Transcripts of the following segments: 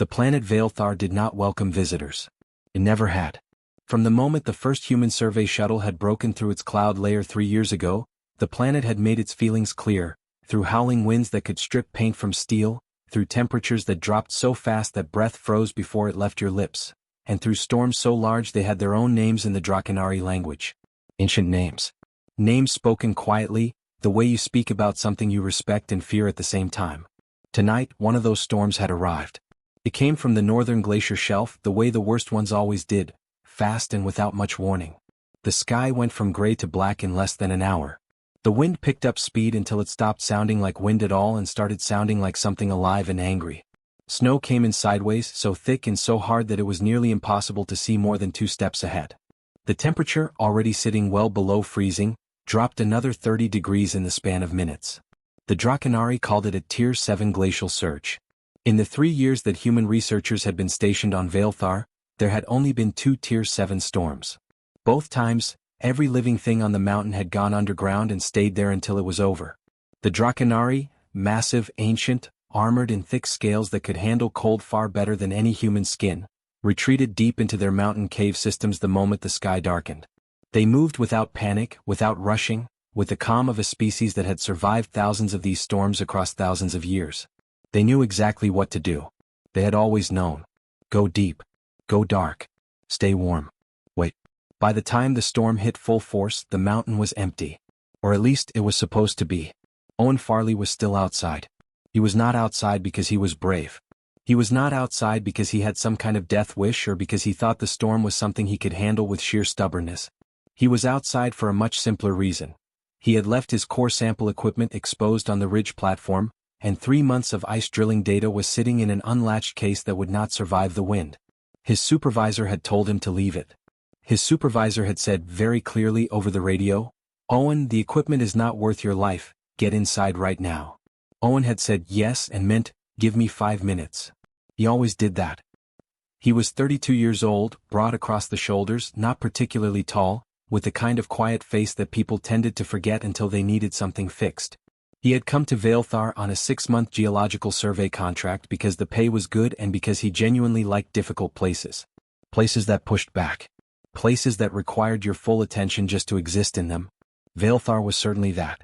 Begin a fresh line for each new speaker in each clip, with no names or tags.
The planet Veilthar did not welcome visitors. It never had. From the moment the first human survey shuttle had broken through its cloud layer 3 years ago, the planet had made its feelings clear, through howling winds that could strip paint from steel, through temperatures that dropped so fast that breath froze before it left your lips, and through storms so large they had their own names in the Drakenari language. Ancient names. Names spoken quietly, the way you speak about something you respect and fear at the same time. Tonight, one of those storms had arrived. It came from the northern glacier shelf, the way the worst ones always did, fast and without much warning. The sky went from gray to black in less than an hour. The wind picked up speed until it stopped sounding like wind at all and started sounding like something alive and angry. Snow came in sideways, so thick and so hard that it was nearly impossible to see more than 2 steps ahead. The temperature, already sitting well below freezing, dropped another 30 degrees in the span of minutes. The Drakenari called it a Tier 7 glacial surge. In the 3 years that human researchers had been stationed on Veilthar, there had only been 2 Tier 7 storms. Both times, every living thing on the mountain had gone underground and stayed there until it was over. The Drakenari, massive, ancient, armored in thick scales that could handle cold far better than any human skin, retreated deep into their mountain cave systems the moment the sky darkened. They moved without panic, without rushing, with the calm of a species that had survived thousands of these storms across thousands of years. They knew exactly what to do. They had always known. Go deep. Go dark. Stay warm. Wait. By the time the storm hit full force, the mountain was empty. Or at least it was supposed to be. Owen Farley was still outside. He was not outside because he was brave. He was not outside because he had some kind of death wish or because he thought the storm was something he could handle with sheer stubbornness. He was outside for a much simpler reason. He had left his core sample equipment exposed on the ridge platform, and 3 months of ice drilling data was sitting in an unlatched case that would not survive the wind. His supervisor had told him to leave it. His supervisor had said very clearly over the radio, "Owen, the equipment is not worth your life, get inside right now." Owen had said yes and meant, "Give me 5 minutes." He always did that. He was 32 years old, broad across the shoulders, not particularly tall, with the kind of quiet face that people tended to forget until they needed something fixed. He had come to Veilthar on a 6-month geological survey contract because the pay was good and because he genuinely liked difficult places. Places that pushed back. Places that required your full attention just to exist in them. Veilthar was certainly that.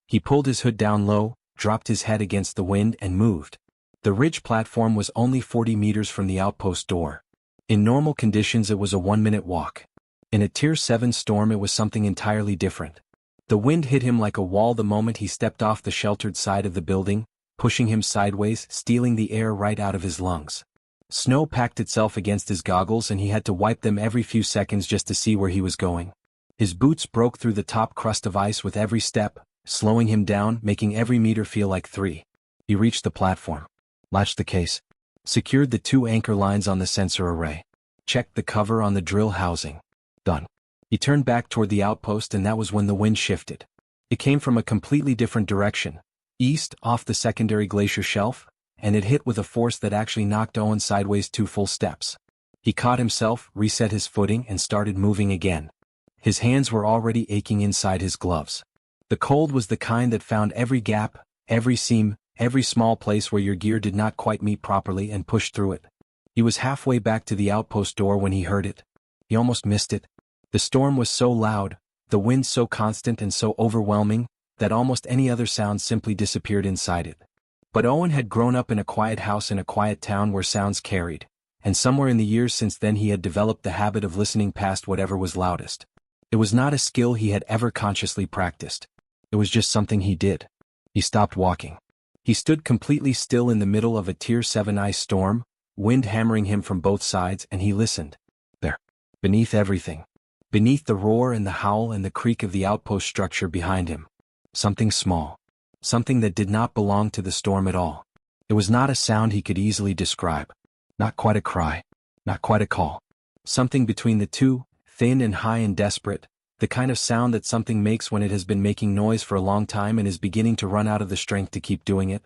He pulled his hood down low, dropped his head against the wind and moved. The ridge platform was only 40 meters from the outpost door. In normal conditions it was a 1-minute walk. In a Tier 7 storm it was something entirely different. The wind hit him like a wall the moment he stepped off the sheltered side of the building, pushing him sideways, stealing the air right out of his lungs. Snow packed itself against his goggles and he had to wipe them every few seconds just to see where he was going. His boots broke through the top crust of ice with every step, slowing him down, making every meter feel like 3. He reached the platform. Latched the case. Secured the 2 anchor lines on the sensor array. Checked the cover on the drill housing. Done. He turned back toward the outpost and that was when the wind shifted. It came from a completely different direction, east, off the secondary glacier shelf, and it hit with a force that actually knocked Owen sideways 2 full steps. He caught himself, reset his footing and started moving again. His hands were already aching inside his gloves. The cold was the kind that found every gap, every seam, every small place where your gear did not quite meet properly and pushed through it. He was halfway back to the outpost door when he heard it. He almost missed it. The storm was so loud, the wind so constant and so overwhelming, that almost any other sound simply disappeared inside it. But Owen had grown up in a quiet house in a quiet town where sounds carried, and somewhere in the years since then he had developed the habit of listening past whatever was loudest. It was not a skill he had ever consciously practiced. It was just something he did. He stopped walking. He stood completely still in the middle of a Tier 7 ice storm, wind hammering him from both sides, and he listened. There. Beneath everything. Beneath the roar and the howl and the creak of the outpost structure behind him. Something small. Something that did not belong to the storm at all. It was not a sound he could easily describe. Not quite a cry. Not quite a call. Something between the two, thin and high and desperate, the kind of sound that something makes when it has been making noise for a long time and is beginning to run out of the strength to keep doing it.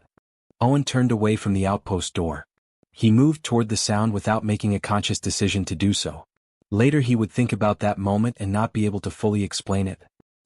Owen turned away from the outpost door. He moved toward the sound without making a conscious decision to do so. Later he would think about that moment and not be able to fully explain it.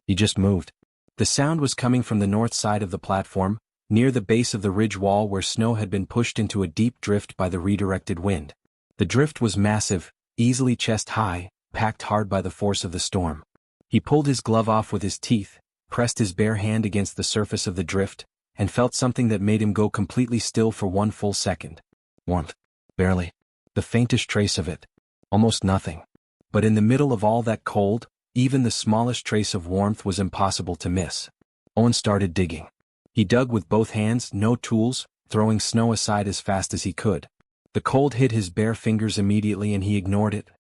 He just moved. The sound was coming from the north side of the platform, near the base of the ridge wall where snow had been pushed into a deep drift by the redirected wind. The drift was massive, easily chest-high, packed hard by the force of the storm. He pulled his glove off with his teeth, pressed his bare hand against the surface of the drift, and felt something that made him go completely still for one full second. Warmth. Barely. The faintest trace of it. Almost nothing. But in the middle of all that cold, even the smallest trace of warmth was impossible to miss. Owen started digging. He dug with both hands, no tools, throwing snow aside as fast as he could. The cold hit his bare fingers immediately and he ignored it.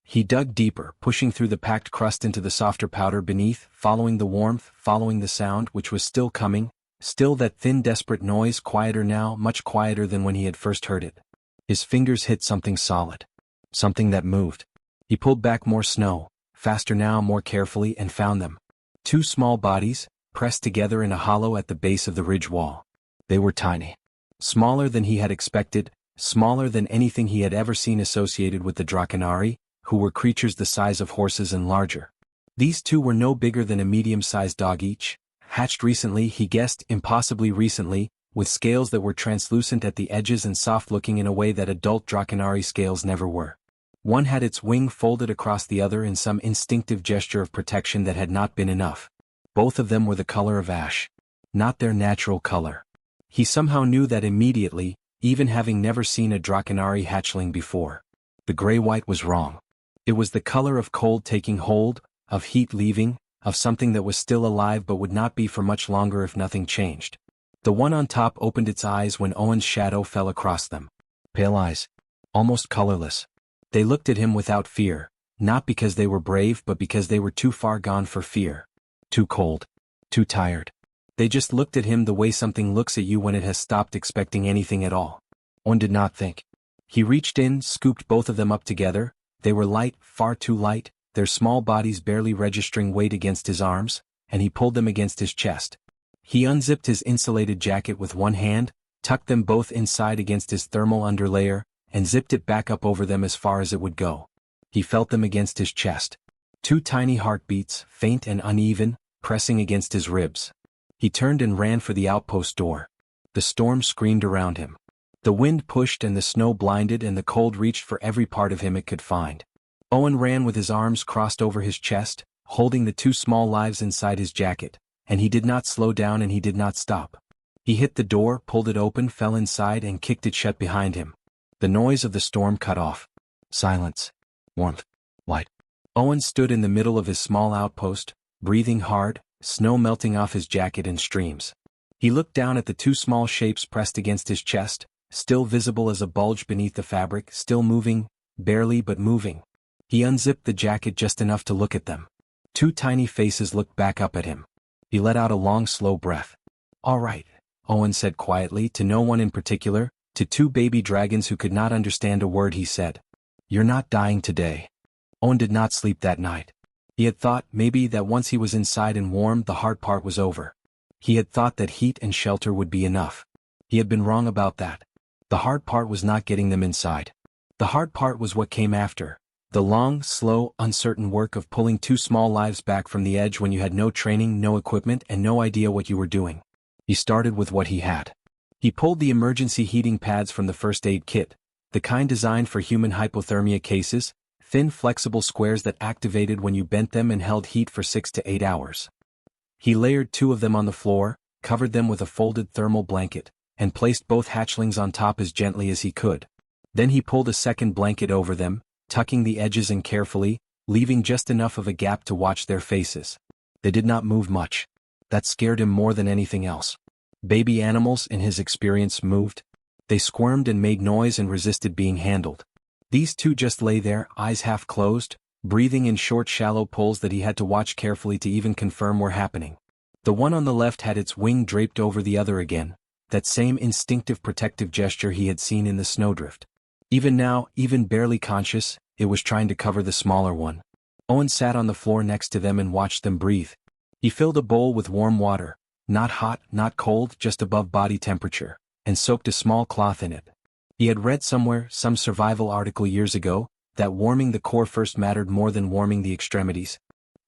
He dug deeper, pushing through the packed crust into the softer powder beneath, following the warmth, following the sound, which was still coming, still that thin desperate noise, quieter now, much quieter than when he had first heard it. His fingers hit something solid. Something that moved. He pulled back more snow, faster now, more carefully, and found them. Two small bodies, pressed together in a hollow at the base of the ridge wall. They were tiny. Smaller than he had expected, smaller than anything he had ever seen associated with the Drakenari, who were creatures the size of horses and larger. These two were no bigger than a medium-sized dog each, hatched recently, he guessed, impossibly recently, with scales that were translucent at the edges and soft-looking in a way that adult Drakenari scales never were. One had its wing folded across the other in some instinctive gesture of protection that had not been enough. Both of them were the color of ash. Not their natural color. He somehow knew that immediately, even having never seen a Drakenari hatchling before. The gray-white was wrong. It was the color of cold taking hold, of heat leaving, of something that was still alive but would not be for much longer if nothing changed. The one on top opened its eyes when Owen's shadow fell across them. Pale eyes. Almost colorless. They looked at him without fear, not because they were brave but because they were too far gone for fear. Too cold. Too tired. They just looked at him the way something looks at you when it has stopped expecting anything at all. Owen did not think. He reached in, scooped both of them up together. They were light, far too light, their small bodies barely registering weight against his arms, and he pulled them against his chest. He unzipped his insulated jacket with one hand, tucked them both inside against his thermal underlayer, and zipped it back up over them as far as it would go. He felt them against his chest. Two tiny heartbeats, faint and uneven, pressing against his ribs. He turned and ran for the outpost door. The storm screamed around him. The wind pushed and the snow blinded and the cold reached for every part of him it could find. Owen ran with his arms crossed over his chest, holding the two small lives inside his jacket, and he did not slow down and he did not stop. He hit the door, pulled it open, fell inside and kicked it shut behind him. The noise of the storm cut off. Silence. Warmth. Light. Owen stood in the middle of his small outpost, breathing hard, snow melting off his jacket in streams. He looked down at the two small shapes pressed against his chest, still visible as a bulge beneath the fabric, still moving, barely but moving. He unzipped the jacket just enough to look at them. Two tiny faces looked back up at him. He let out a long, slow breath. "All right," Owen said quietly, to no one in particular, to two baby dragons who could not understand a word he said. "You're not dying today." Owen did not sleep that night. He had thought, maybe, that once he was inside and warm, the hard part was over. He had thought that heat and shelter would be enough. He had been wrong about that. The hard part was not getting them inside. The hard part was what came after. The long, slow, uncertain work of pulling two small lives back from the edge when you had no training, no equipment, and no idea what you were doing. He started with what he had. He pulled the emergency heating pads from the first aid kit, the kind designed for human hypothermia cases, thin flexible squares that activated when you bent them and held heat for 6 to 8 hours. He layered two of them on the floor, covered them with a folded thermal blanket, and placed both hatchlings on top as gently as he could. Then he pulled a second blanket over them, tucking the edges in carefully, leaving just enough of a gap to watch their faces. They did not move much. That scared him more than anything else. Baby animals, in his experience, moved. They squirmed and made noise and resisted being handled. These two just lay there, eyes half closed, breathing in short shallow pulls that he had to watch carefully to even confirm were happening. The one on the left had its wing draped over the other again, that same instinctive protective gesture he had seen in the snowdrift. Even now, even barely conscious, it was trying to cover the smaller one. Owen sat on the floor next to them and watched them breathe. He filled a bowl with warm water, not hot, not cold, just above body temperature, and soaked a small cloth in it. He had read somewhere, some survival article years ago, that warming the core first mattered more than warming the extremities.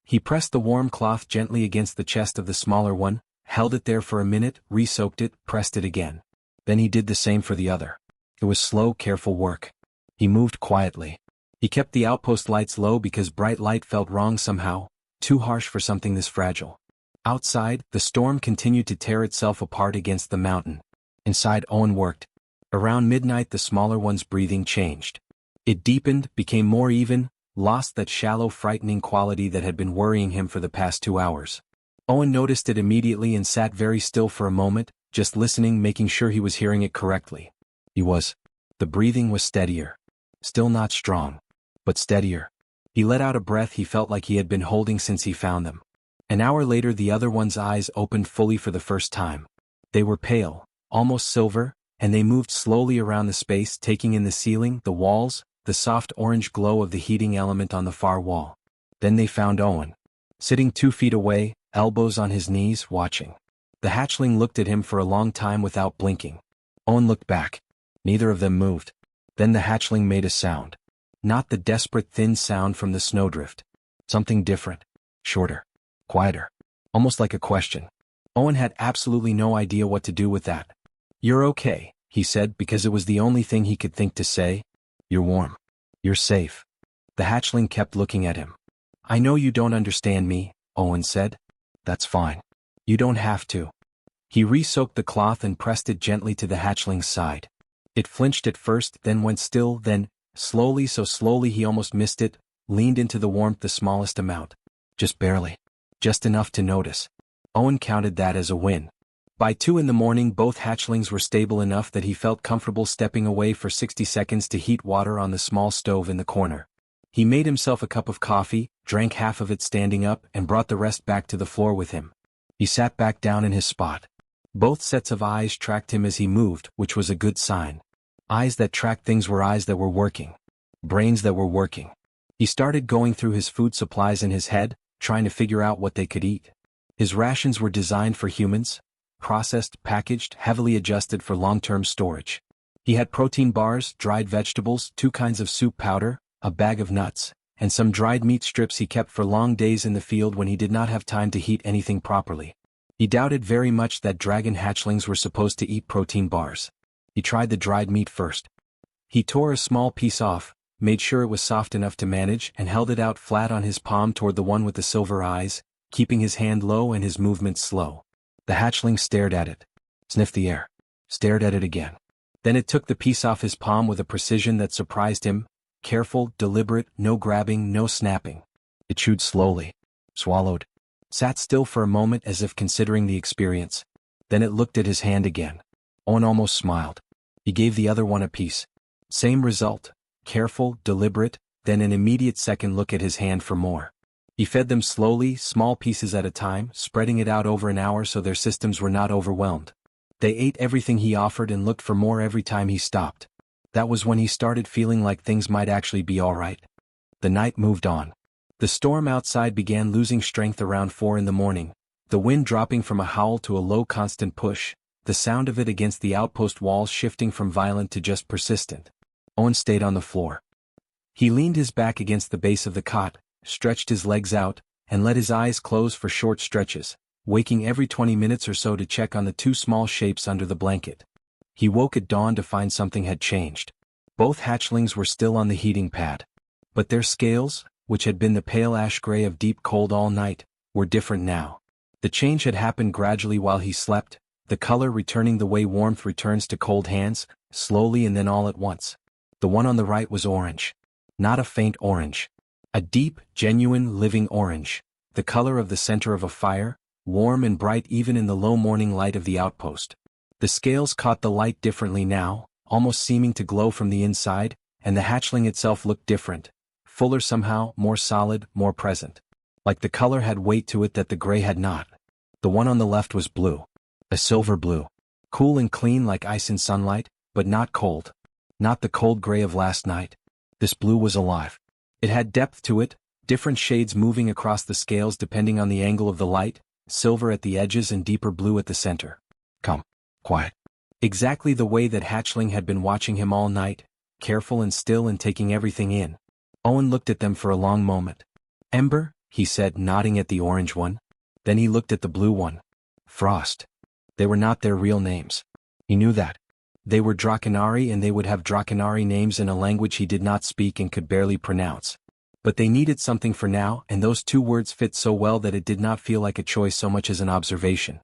He pressed the warm cloth gently against the chest of the smaller one, held it there for a minute, re-soaked it, pressed it again. Then he did the same for the other. It was slow, careful work. He moved quietly. He kept the outpost lights low because bright light felt wrong somehow, too harsh for something this fragile. Outside, the storm continued to tear itself apart against the mountain. Inside, Owen worked. Around midnight, the smaller one's breathing changed. It deepened, became more even, lost that shallow, frightening quality that had been worrying him for the past 2 hours. Owen noticed it immediately and sat very still for a moment, just listening, making sure he was hearing it correctly. He was. The breathing was steadier. Still not strong, but steadier. He let out a breath he felt like he had been holding since he found them. An hour later, the other one's eyes opened fully for the first time. They were pale, almost silver, and they moved slowly around the space, taking in the ceiling, the walls, the soft orange glow of the heating element on the far wall. Then they found Owen. Sitting 2 feet away, elbows on his knees, watching. The hatchling looked at him for a long time without blinking. Owen looked back. Neither of them moved. Then the hatchling made a sound. Not the desperate thin sound from the snowdrift. Something different. Shorter. Quieter. Almost like a question. Owen had absolutely no idea what to do with that. "You're okay," he said, because it was the only thing he could think to say. "You're warm. You're safe." The hatchling kept looking at him. "I know you don't understand me," Owen said. "That's fine. You don't have to." He re-soaked the cloth and pressed it gently to the hatchling's side. It flinched at first, then went still, then, slowly, so slowly he almost missed it, leaned into the warmth the smallest amount. Just barely. Just enough to notice. Owen counted that as a win. By 2 in the morning, both hatchlings were stable enough that he felt comfortable stepping away for 60 seconds to heat water on the small stove in the corner. He made himself a cup of coffee, drank half of it standing up, and brought the rest back to the floor with him. He sat back down in his spot. Both sets of eyes tracked him as he moved, which was a good sign. Eyes that tracked things were eyes that were working. Brains that were working. He started going through his food supplies in his head, trying to figure out what they could eat. His rations were designed for humans. Processed, packaged, heavily adjusted for long-term storage. He had protein bars, dried vegetables, 2 kinds of soup powder, a bag of nuts, and some dried meat strips he kept for long days in the field when he did not have time to heat anything properly. He doubted very much that dragon hatchlings were supposed to eat protein bars. He tried the dried meat first. He tore a small piece off, made sure it was soft enough to manage, and held it out flat on his palm toward the one with the silver eyes, keeping his hand low and his movements slow. The hatchling stared at it. Sniffed the air. Stared at it again. Then it took the piece off his palm with a precision that surprised him. Careful, deliberate, no grabbing, no snapping. It chewed slowly. Swallowed. Sat still for a moment as if considering the experience. Then it looked at his hand again. Owen almost smiled. He gave the other one a piece. Same result. Careful, deliberate, then an immediate second look at his hand for more. He fed them slowly, small pieces at a time, spreading it out over an hour so their systems were not overwhelmed. They ate everything he offered and looked for more every time he stopped. That was when he started feeling like things might actually be all right. The night moved on. The storm outside began losing strength around 4 in the morning, the wind dropping from a howl to a low constant push, the sound of it against the outpost walls shifting from violent to just persistent. Owen stayed on the floor. He leaned his back against the base of the cot, stretched his legs out, and let his eyes close for short stretches, waking every 20 minutes or so to check on the 2 small shapes under the blanket. He woke at dawn to find something had changed. Both hatchlings were still on the heating pad. But their scales, which had been the pale ash gray of deep cold all night, were different now. The change had happened gradually while he slept, the color returning the way warmth returns to cold hands, slowly and then all at once. The one on the right was orange. Not a faint orange. A deep, genuine, living orange, the color of the center of a fire, warm and bright even in the low morning light of the outpost. The scales caught the light differently now, almost seeming to glow from the inside, and the hatchling itself looked different, fuller somehow, more solid, more present. Like the color had weight to it that the gray had not. The one on the left was blue. A silver blue. Cool and clean like ice in sunlight, but not cold. Not the cold gray of last night. This blue was alive. It had depth to it, different shades moving across the scales depending on the angle of the light, silver at the edges and deeper blue at the center. Calm. Quiet. Exactly the way that hatchling had been watching him all night, careful and still and taking everything in. Owen looked at them for a long moment. "Ember," he said, nodding at the orange one. Then he looked at the blue one. Frost. They were not their real names. He knew that. They were Drakenari, and they would have Drakenari names in a language he did not speak and could barely pronounce. But they needed something for now, and those two words fit so well that it did not feel like a choice so much as an observation.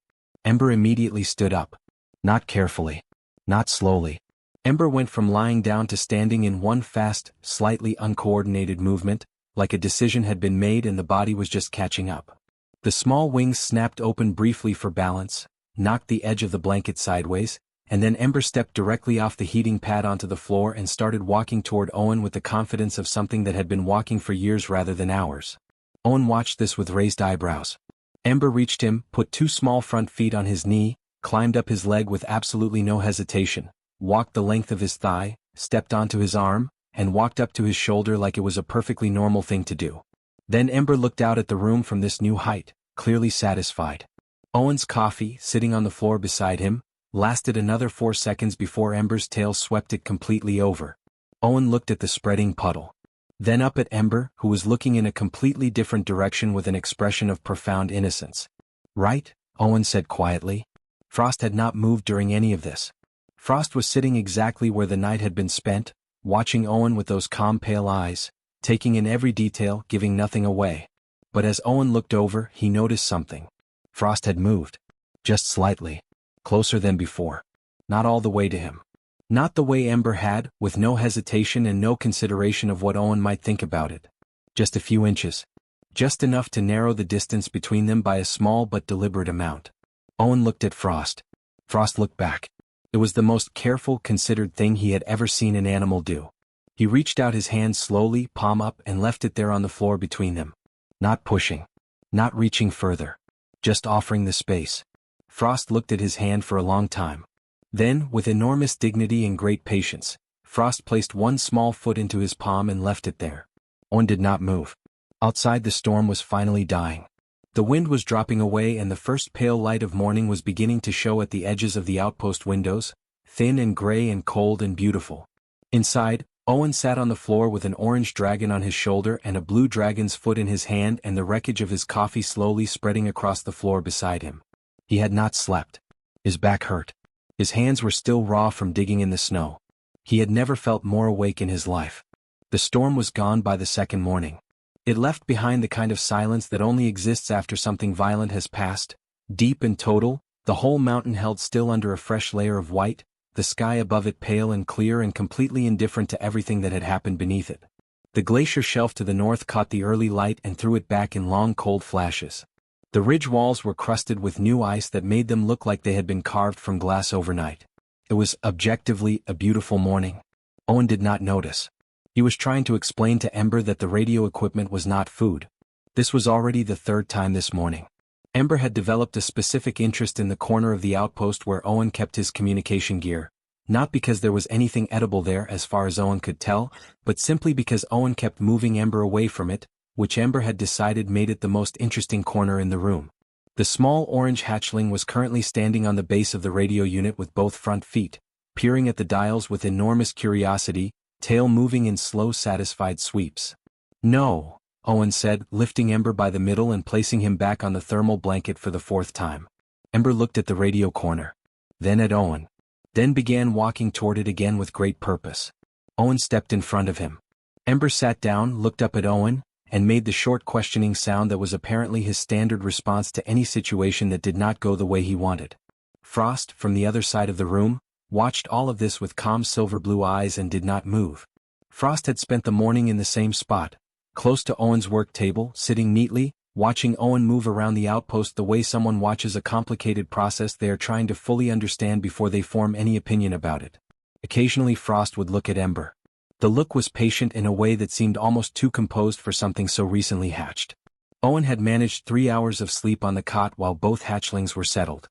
Ember immediately stood up. Not carefully. Not slowly. Ember went from lying down to standing in one fast, slightly uncoordinated movement, like a decision had been made and the body was just catching up. The small wings snapped open briefly for balance, knocked the edge of the blanket sideways, and then Ember stepped directly off the heating pad onto the floor and started walking toward Owen with the confidence of something that had been walking for years rather than hours. Owen watched this with raised eyebrows. Ember reached him, put two small front feet on his knee, climbed up his leg with absolutely no hesitation, walked the length of his thigh, stepped onto his arm, and walked up to his shoulder like it was a perfectly normal thing to do. Then Ember looked out at the room from this new height, clearly satisfied. Owen's coffee, sitting on the floor beside him, lasted another 4 seconds before Ember's tail swept it completely over. Owen looked at the spreading puddle. Then up at Ember, who was looking in a completely different direction with an expression of profound innocence. Right? Owen said quietly. Frost had not moved during any of this. Frost was sitting exactly where the night had been spent, watching Owen with those calm pale eyes, taking in every detail, giving nothing away. But as Owen looked over, he noticed something. Frost had moved. Just slightly. Closer than before. Not all the way to him. Not the way Ember had, with no hesitation and no consideration of what Owen might think about it. Just a few inches. Just enough to narrow the distance between them by a small but deliberate amount. Owen looked at Frost. Frost looked back. It was the most careful, considered thing he had ever seen an animal do. He reached out his hand slowly, palm up, and left it there on the floor between them. Not pushing. Not reaching further. Just offering the space. Frost looked at his hand for a long time. Then, with enormous dignity and great patience, Frost placed one small foot into his palm and left it there. Owen did not move. Outside, the storm was finally dying. The wind was dropping away and the first pale light of morning was beginning to show at the edges of the outpost windows, thin and gray and cold and beautiful. Inside, Owen sat on the floor with an orange dragon on his shoulder and a blue dragon's foot in his hand and the wreckage of his coffee slowly spreading across the floor beside him. He had not slept. His back hurt. His hands were still raw from digging in the snow. He had never felt more awake in his life. The storm was gone by the second morning. It left behind the kind of silence that only exists after something violent has passed, deep and total, the whole mountain held still under a fresh layer of white, the sky above it pale and clear and completely indifferent to everything that had happened beneath it. The glacier shelf to the north caught the early light and threw it back in long cold flashes. The ridge walls were crusted with new ice that made them look like they had been carved from glass overnight. It was, objectively, a beautiful morning. Owen did not notice. He was trying to explain to Ember that the radio equipment was not food. This was already the third time this morning. Ember had developed a specific interest in the corner of the outpost where Owen kept his communication gear, not because there was anything edible there as far as Owen could tell, but simply because Owen kept moving Ember away from it, which Ember had decided made it the most interesting corner in the room. The small orange hatchling was currently standing on the base of the radio unit with both front feet, peering at the dials with enormous curiosity, tail moving in slow satisfied sweeps. No, Owen said, lifting Ember by the middle and placing him back on the thermal blanket for the fourth time. Ember looked at the radio corner. Then at Owen. Then began walking toward it again with great purpose. Owen stepped in front of him. Ember sat down, looked up at Owen, and made the short questioning sound that was apparently his standard response to any situation that did not go the way he wanted. Frost, from the other side of the room, watched all of this with calm silver blue eyes and did not move. Frost had spent the morning in the same spot, close to Owen's work table, sitting neatly, watching Owen move around the outpost the way someone watches a complicated process they are trying to fully understand before they form any opinion about it. Occasionally Frost would look at Ember. The look was patient in a way that seemed almost too composed for something so recently hatched. Owen had managed 3 hours of sleep on the cot while both hatchlings were settled.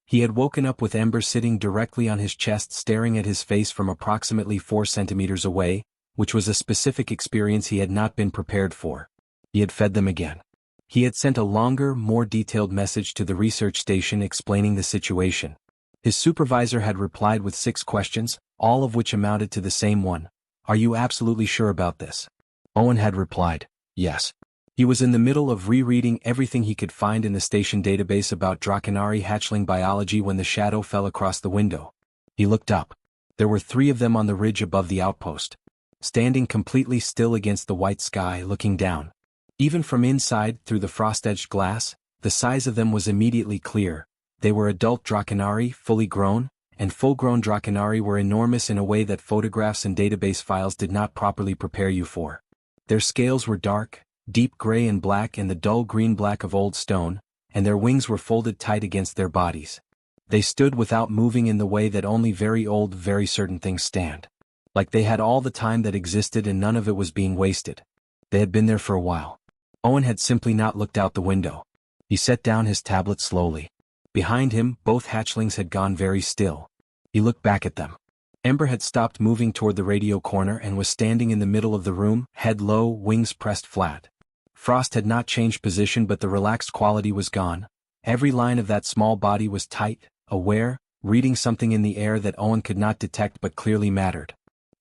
He had woken up with Ember sitting directly on his chest staring at his face from approximately 4 centimeters away, which was a specific experience he had not been prepared for. He had fed them again. He had sent a longer, more detailed message to the research station explaining the situation. His supervisor had replied with 6 questions, all of which amounted to the same one. Are you absolutely sure about this? Owen had replied, yes. He was in the middle of rereading everything he could find in the station database about Drakenari hatchling biology when the shadow fell across the window. He looked up. There were 3 of them on the ridge above the outpost, standing completely still against the white sky, looking down. Even from inside, through the frost-edged glass, the size of them was immediately clear. They were adult Drakenari, fully grown, and full-grown Drakenari were enormous in a way that photographs and database files did not properly prepare you for. Their scales were dark, deep gray and black and the dull green-black of old stone, and their wings were folded tight against their bodies. They stood without moving in the way that only very old, very certain things stand. Like they had all the time that existed and none of it was being wasted. They had been there for a while. Owen had simply not looked out the window. He set down his tablet slowly. Behind him, both hatchlings had gone very still. He looked back at them. Ember had stopped moving toward the radio corner and was standing in the middle of the room, head low, wings pressed flat. Frost had not changed position, but the relaxed quality was gone. Every line of that small body was tight, aware, reading something in the air that Owen could not detect but clearly mattered.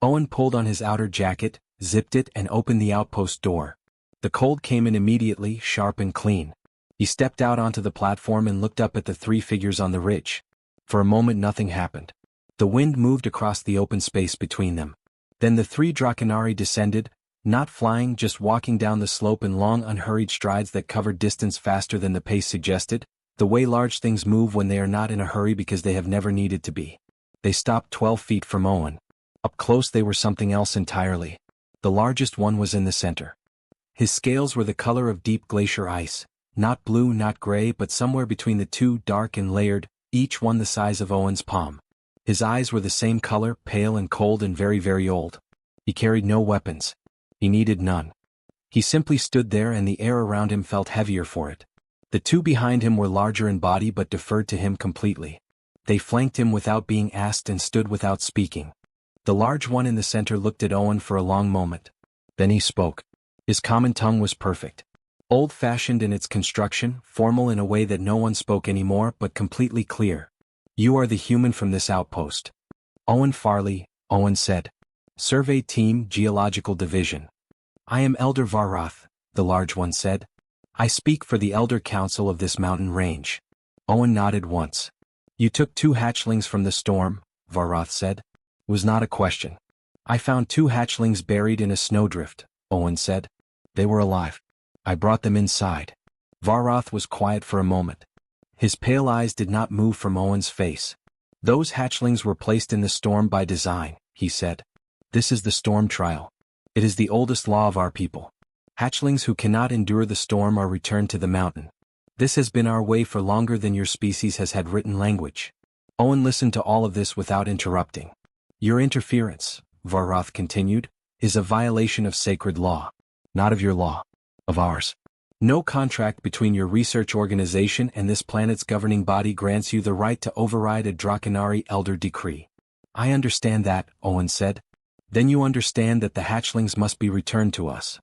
Owen pulled on his outer jacket, zipped it and opened the outpost door. The cold came in immediately, sharp and clean. He stepped out onto the platform and looked up at the 3 figures on the ridge. For a moment nothing happened. The wind moved across the open space between them. Then the 3 Drakenari descended, not flying, just walking down the slope in long unhurried strides that covered distance faster than the pace suggested, the way large things move when they are not in a hurry because they have never needed to be. They stopped 12 feet from Owen. Up close they were something else entirely. The largest one was in the center. His scales were the color of deep glacier ice, not blue, not gray, but somewhere between the two, dark and layered, each one the size of Owen's palm. His eyes were the same color, pale and cold and very, very old. He carried no weapons. He needed none. He simply stood there and the air around him felt heavier for it. The 2 behind him were larger in body but deferred to him completely. They flanked him without being asked and stood without speaking. The large one in the center looked at Owen for a long moment. Then he spoke. His common tongue was perfect. Old-fashioned in its construction, formal in a way that no one spoke anymore, but completely clear. "You are the human from this outpost." "Owen Farley," Owen said. "Survey Team, Geological Division." "I am Elder Varroth," the large one said. "I speak for the Elder Council of this mountain range." Owen nodded once. "You took 2 hatchlings from the storm," Varroth said. "It was not a question." "I found 2 hatchlings buried in a snowdrift," Owen said. "They were alive. I brought them inside." Varroth was quiet for a moment. His pale eyes did not move from Owen's face. "Those hatchlings were placed in the storm by design," he said. "This is the storm trial. It is the oldest law of our people. Hatchlings who cannot endure the storm are returned to the mountain. This has been our way for longer than your species has had written language." Owen listened to all of this without interrupting. "Your interference," Varroth continued, "is a violation of sacred law. Not of your law. Of ours. No contract between your research organization and this planet's governing body grants you the right to override a Drakenari elder decree." "I understand that," Owen said. "Then you understand that the hatchlings must be returned to us."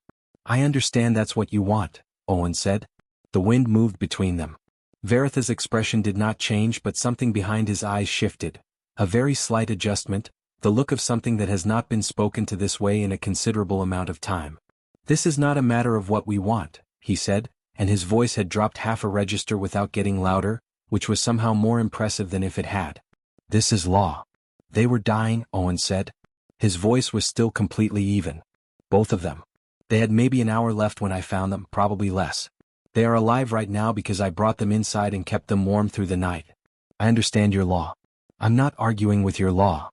"I understand that's what you want," Owen said. The wind moved between them. Varroth's expression did not change, but something behind his eyes shifted. A very slight adjustment, the look of something that has not been spoken to this way in a considerable amount of time. "This is not a matter of what we want," he said, and his voice had dropped half a register without getting louder, which was somehow more impressive than if it had. "This is law." "They were dying," Owen said. His voice was still completely even. "Both of them. They had maybe an hour left when I found them, probably less. They are alive right now because I brought them inside and kept them warm through the night. I understand your law. I'm not arguing with your law."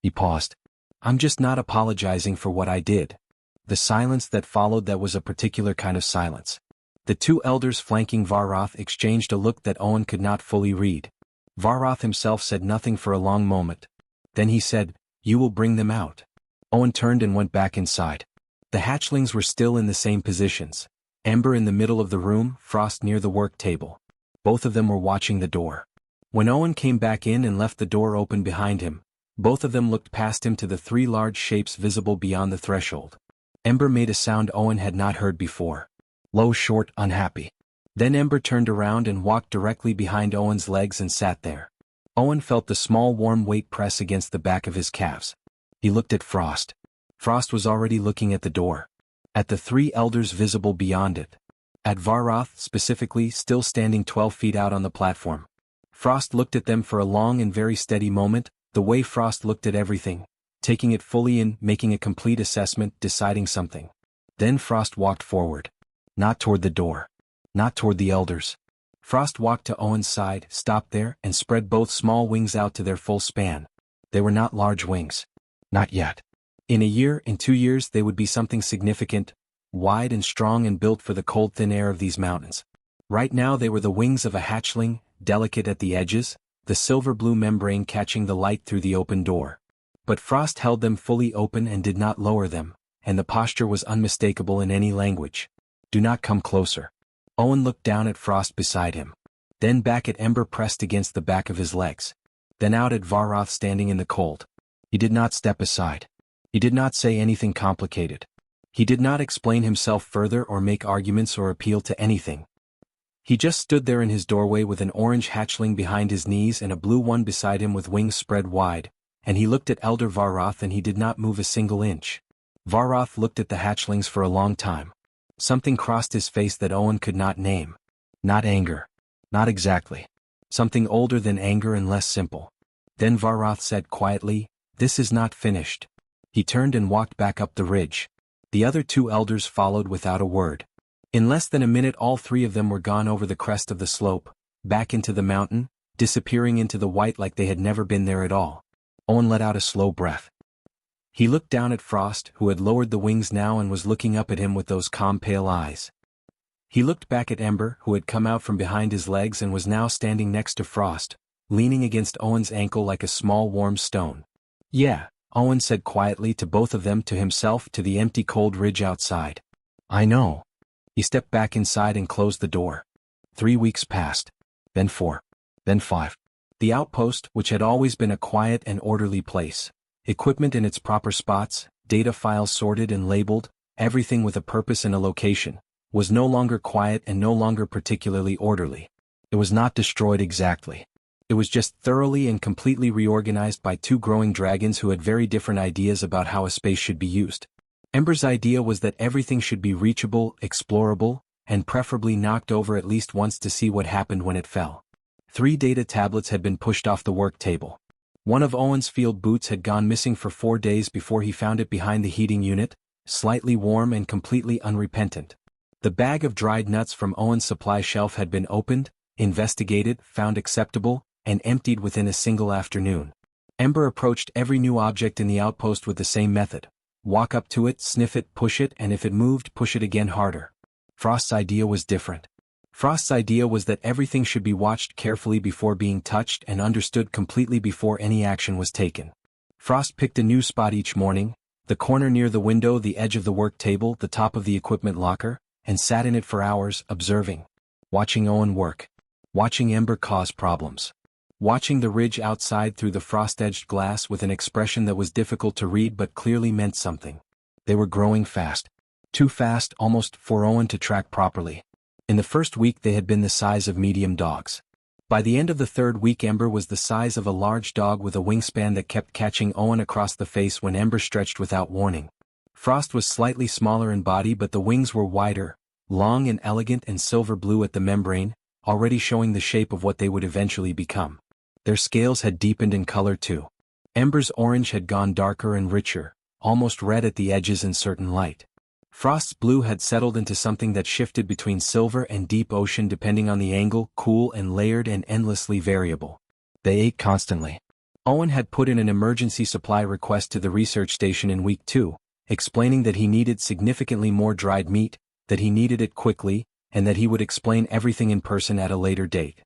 He paused. "I'm just not apologizing for what I did." The silence that followed that was a particular kind of silence. The 2 elders flanking Varroth exchanged a look that Owen could not fully read. Varroth himself said nothing for a long moment. Then he said, "You will bring them out." Owen turned and went back inside. The hatchlings were still in the same positions. Ember in the middle of the room, Frost near the work table. Both of them were watching the door. When Owen came back in and left the door open behind him, both of them looked past him to the 3 large shapes visible beyond the threshold. Ember made a sound Owen had not heard before. Low, short, unhappy. Then Ember turned around and walked directly behind Owen's legs and sat there. Owen felt the small warm weight press against the back of his calves. He looked at Frost. Frost was already looking at the door. At the 3 elders visible beyond it. At Varroth specifically, still standing 12 feet out on the platform. Frost looked at them for a long and very steady moment, the way Frost looked at everything, taking it fully in, making a complete assessment, deciding something. Then Frost walked forward. Not toward the door. Not toward the elders. Frost walked to Owen's side, stopped there, and spread both small wings out to their full span. They were not large wings. Not yet. In a year, in 2 years, they would be something significant, wide and strong and built for the cold thin air of these mountains. Right now they were the wings of a hatchling, delicate at the edges, the silver-blue membrane catching the light through the open door. But Frost held them fully open and did not lower them, and the posture was unmistakable in any language. Do not come closer. Owen looked down at Frost beside him. Then back at Ember pressed against the back of his legs. Then out at Varroth standing in the cold. He did not step aside. He did not say anything complicated. He did not explain himself further or make arguments or appeal to anything. He just stood there in his doorway with an orange hatchling behind his knees and a blue one beside him with wings spread wide, and he looked at Elder Varroth and he did not move a single inch. Varroth looked at the hatchlings for a long time. Something crossed his face that Owen could not name. Not anger. Not exactly. Something older than anger and less simple. Then Varroth said quietly, "This is not finished." He turned and walked back up the ridge. The other 2 elders followed without a word. In less than a minute all 3 of them were gone over the crest of the slope, back into the mountain, disappearing into the white like they had never been there at all. Owen let out a slow breath. He looked down at Frost, who had lowered the wings now and was looking up at him with those calm pale eyes. He looked back at Ember, who had come out from behind his legs and was now standing next to Frost, leaning against Owen's ankle like a small warm stone. "Yeah," Owen said quietly to both of them, to himself, to the empty cold ridge outside. "I know." He stepped back inside and closed the door. 3 weeks passed. Then 4. Then 5. The outpost, which had always been a quiet and orderly place, equipment in its proper spots, data files sorted and labeled, everything with a purpose and a location, was no longer quiet and no longer particularly orderly. It was not destroyed exactly. It was just thoroughly and completely reorganized by 2 growing dragons who had very different ideas about how a space should be used. Ember's idea was that everything should be reachable, explorable, and preferably knocked over at least once to see what happened when it fell. 3 data tablets had been pushed off the work table. One of Owen's field boots had gone missing for 4 days before he found it behind the heating unit, slightly warm and completely unrepentant. The bag of dried nuts from Owen's supply shelf had been opened, investigated, found acceptable, and emptied within a single afternoon. Ember approached every new object in the outpost with the same method. Walk up to it, sniff it, push it, and if it moved, push it again harder. Frost's idea was different. Frost's idea was that everything should be watched carefully before being touched and understood completely before any action was taken. Frost picked a new spot each morning, the corner near the window, the edge of the work table, the top of the equipment locker, and sat in it for hours, observing. Watching Owen work. Watching Ember cause problems. Watching the ridge outside through the frost-edged glass with an expression that was difficult to read but clearly meant something. They were growing fast. Too fast, almost, for Owen to track properly. In the first week they had been the size of medium dogs. By the end of the 3rd week Ember was the size of a large dog with a wingspan that kept catching Owen across the face when Ember stretched without warning. Frost was slightly smaller in body but the wings were wider, long and elegant and silver blue at the membrane, already showing the shape of what they would eventually become. Their scales had deepened in color too. Ember's orange had gone darker and richer, almost red at the edges in certain light. Frost's blue had settled into something that shifted between silver and deep ocean depending on the angle, cool and layered and endlessly variable. They ate constantly. Owen had put in an emergency supply request to the research station in week 2, explaining that he needed significantly more dried meat, that he needed it quickly, and that he would explain everything in person at a later date.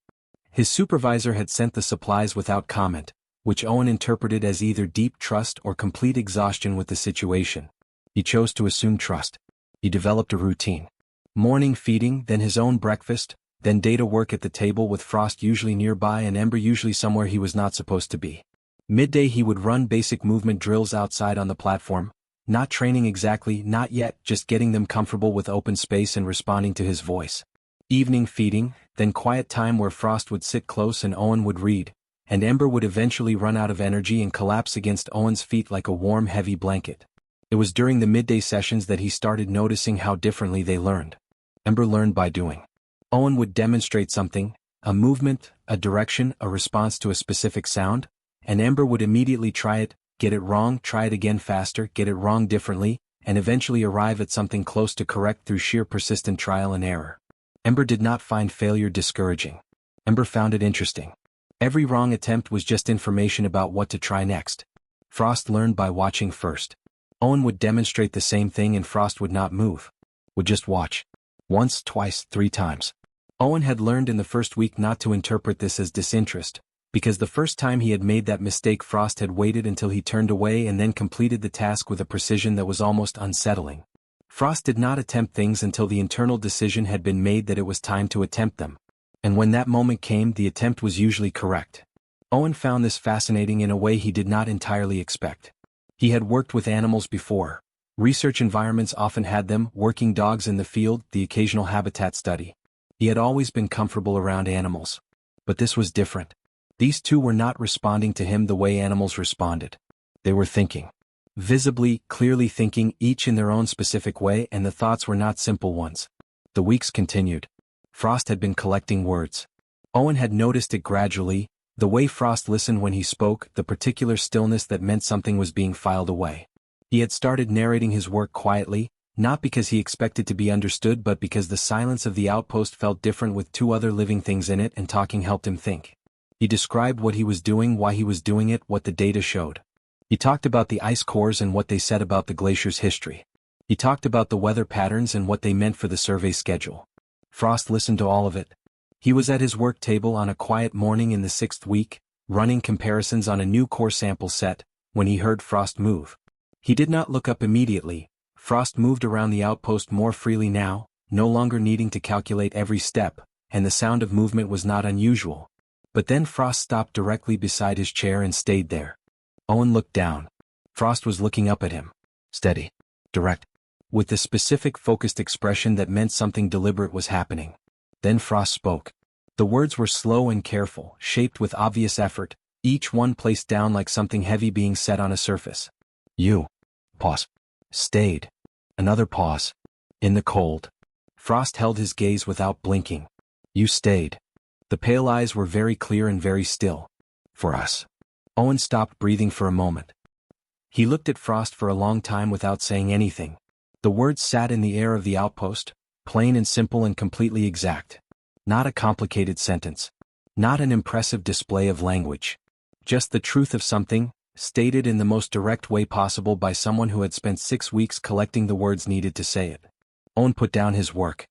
His supervisor had sent the supplies without comment, which Owen interpreted as either deep trust or complete exhaustion with the situation. He chose to assume trust. He developed a routine. Morning feeding, then his own breakfast, then data work at the table with Frost usually nearby and Ember usually somewhere he was not supposed to be. Midday he would run basic movement drills outside on the platform, not training exactly, not yet, just getting them comfortable with open space and responding to his voice. Evening feeding, then quiet time where Frost would sit close and Owen would read, and Ember would eventually run out of energy and collapse against Owen's feet like a warm, heavy blanket. It was during the midday sessions that he started noticing how differently they learned. Ember learned by doing. Owen would demonstrate something, a movement, a direction, a response to a specific sound, and Ember would immediately try it, get it wrong, try it again faster, get it wrong differently, and eventually arrive at something close to correct through sheer persistent trial and error. Ember did not find failure discouraging. Ember found it interesting. Every wrong attempt was just information about what to try next. Frost learned by watching first. Owen would demonstrate the same thing and Frost would not move. Would just watch. Once, twice, 3 times. Owen had learned in the first week not to interpret this as disinterest, because the first time he had made that mistake Frost had waited until he turned away and then completed the task with a precision that was almost unsettling. Frost did not attempt things until the internal decision had been made that it was time to attempt them. And when that moment came, the attempt was usually correct. Owen found this fascinating in a way he did not entirely expect. He had worked with animals before. Research environments often had them, working dogs in the field, the occasional habitat study. He had always been comfortable around animals. But this was different. These two were not responding to him the way animals responded. They were thinking. Visibly, clearly thinking, each in their own specific way, and the thoughts were not simple ones. The weeks continued. Frost had been collecting words. Owen had noticed it gradually, the way Frost listened when he spoke, the particular stillness that meant something was being filed away. He had started narrating his work quietly, not because he expected to be understood but because the silence of the outpost felt different with 2 other living things in it, and talking helped him think. He described what he was doing, why he was doing it, what the data showed. He talked about the ice cores and what they said about the glacier's history. He talked about the weather patterns and what they meant for the survey schedule. Frost listened to all of it. He was at his work table on a quiet morning in the 6th week, running comparisons on a new core sample set, when he heard Frost move. He did not look up immediately. Frost moved around the outpost more freely now, no longer needing to calculate every step, and the sound of movement was not unusual. But then Frost stopped directly beside his chair and stayed there. Owen looked down. Frost was looking up at him. Steady. Direct. With the specific focused expression that meant something deliberate was happening. Then Frost spoke. The words were slow and careful, shaped with obvious effort, each one placed down like something heavy being set on a surface. You. Pause. Stayed. Another pause. In the cold. Frost held his gaze without blinking. You stayed. The pale eyes were very clear and very still. For us. Owen stopped breathing for a moment. He looked at Frost for a long time without saying anything. The words sat in the air of the outpost, plain and simple and completely exact. Not a complicated sentence. Not an impressive display of language. Just the truth of something, stated in the most direct way possible by someone who had spent 6 weeks collecting the words needed to say it. Owen put down his work.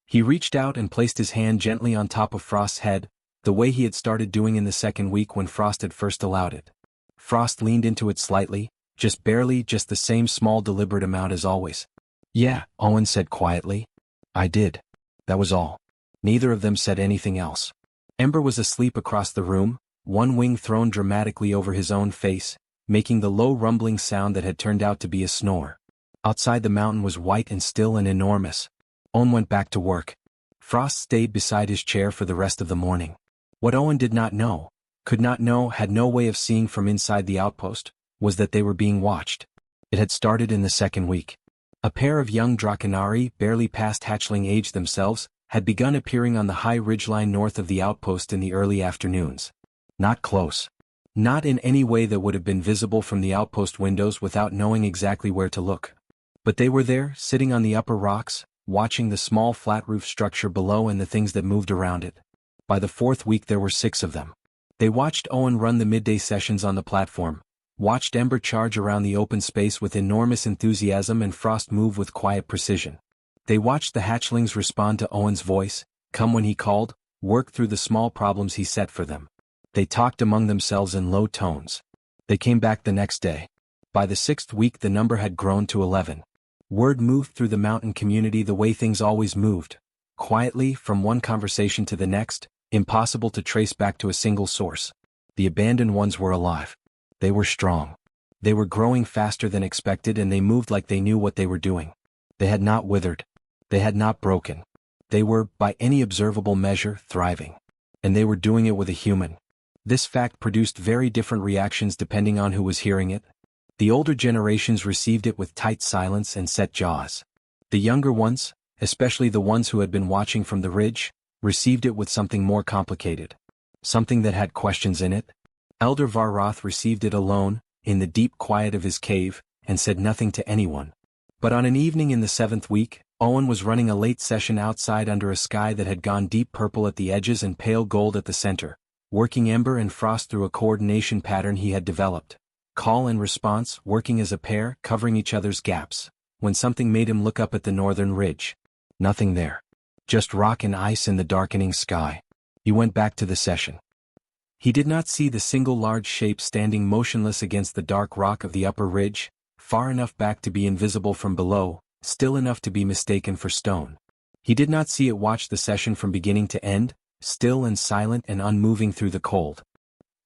He reached out and placed his hand gently on top of Frost's head, the way he had started doing in the 2nd week when Frost had first allowed it. Frost leaned into it slightly, just barely, just the same small deliberate amount as always. Yeah, Owen said quietly. I did. That was all. Neither of them said anything else. Ember was asleep across the room, one wing thrown dramatically over his own face, making the low rumbling sound that had turned out to be a snore. Outside the mountain was white and still and enormous. Owen went back to work. Frost stayed beside his chair for the rest of the morning. What Owen did not know, could not know, had no way of seeing from inside the outpost, was that they were being watched. It had started in the 2nd week. A pair of young Draconari, barely past hatchling age themselves, had begun appearing on the high ridgeline north of the outpost in the early afternoons. Not close. Not in any way that would have been visible from the outpost windows without knowing exactly where to look. But they were there, sitting on the upper rocks, watching the small flat roof structure below and the things that moved around it. By the 4th week there were 6 of them. They watched Owen run the midday sessions on the platform, watched Ember charge around the open space with enormous enthusiasm and Frost move with quiet precision. They watched the hatchlings respond to Owen's voice, come when he called, work through the small problems he set for them. They talked among themselves in low tones. They came back the next day. By the 6th week the number had grown to 11. Word moved through the mountain community the way things always moved, quietly from one conversation to the next, impossible to trace back to a single source. The abandoned ones were alive. They were strong. They were growing faster than expected and they moved like they knew what they were doing. They had not withered. They had not broken. They were, by any observable measure, thriving. And they were doing it with a human. This fact produced very different reactions depending on who was hearing it. The older generations received it with tight silence and set jaws. The younger ones, especially the ones who had been watching from the ridge, received it with something more complicated. Something that had questions in it. Elder Varroth received it alone, in the deep quiet of his cave, and said nothing to anyone. But on an evening in the 7th week, Owen was running a late session outside under a sky that had gone deep purple at the edges and pale gold at the center, working Ember and Frost through a coordination pattern he had developed. Call and response, working as a pair, covering each other's gaps, when something made him look up at the northern ridge. Nothing there. Just rock and ice in the darkening sky. He went back to the session. He did not see the single large shape standing motionless against the dark rock of the upper ridge, far enough back to be invisible from below, still enough to be mistaken for stone. He did not see it watch the session from beginning to end, still and silent and unmoving through the cold.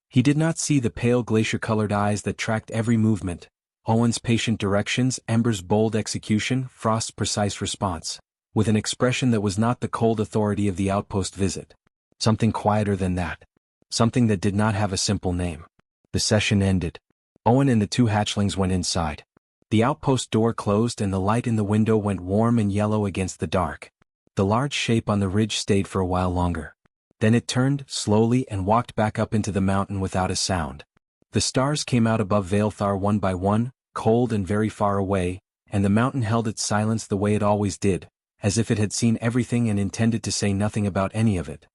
He did not see the pale glacier-colored eyes that tracked every movement, Owen's patient directions, Ember's bold execution, Frost's precise response, with an expression that was not the cold authority of the outpost visit. Something quieter than that. Something that did not have a simple name. The session ended. Owen and the two hatchlings went inside. The outpost door closed and the light in the window went warm and yellow against the dark. The large shape on the ridge stayed for a while longer. Then it turned, slowly, and walked back up into the mountain without a sound. The stars came out above Vaelthar one by one, cold and very far away, and the mountain held its silence the way it always did, as if it had seen everything and intended to say nothing about any of it.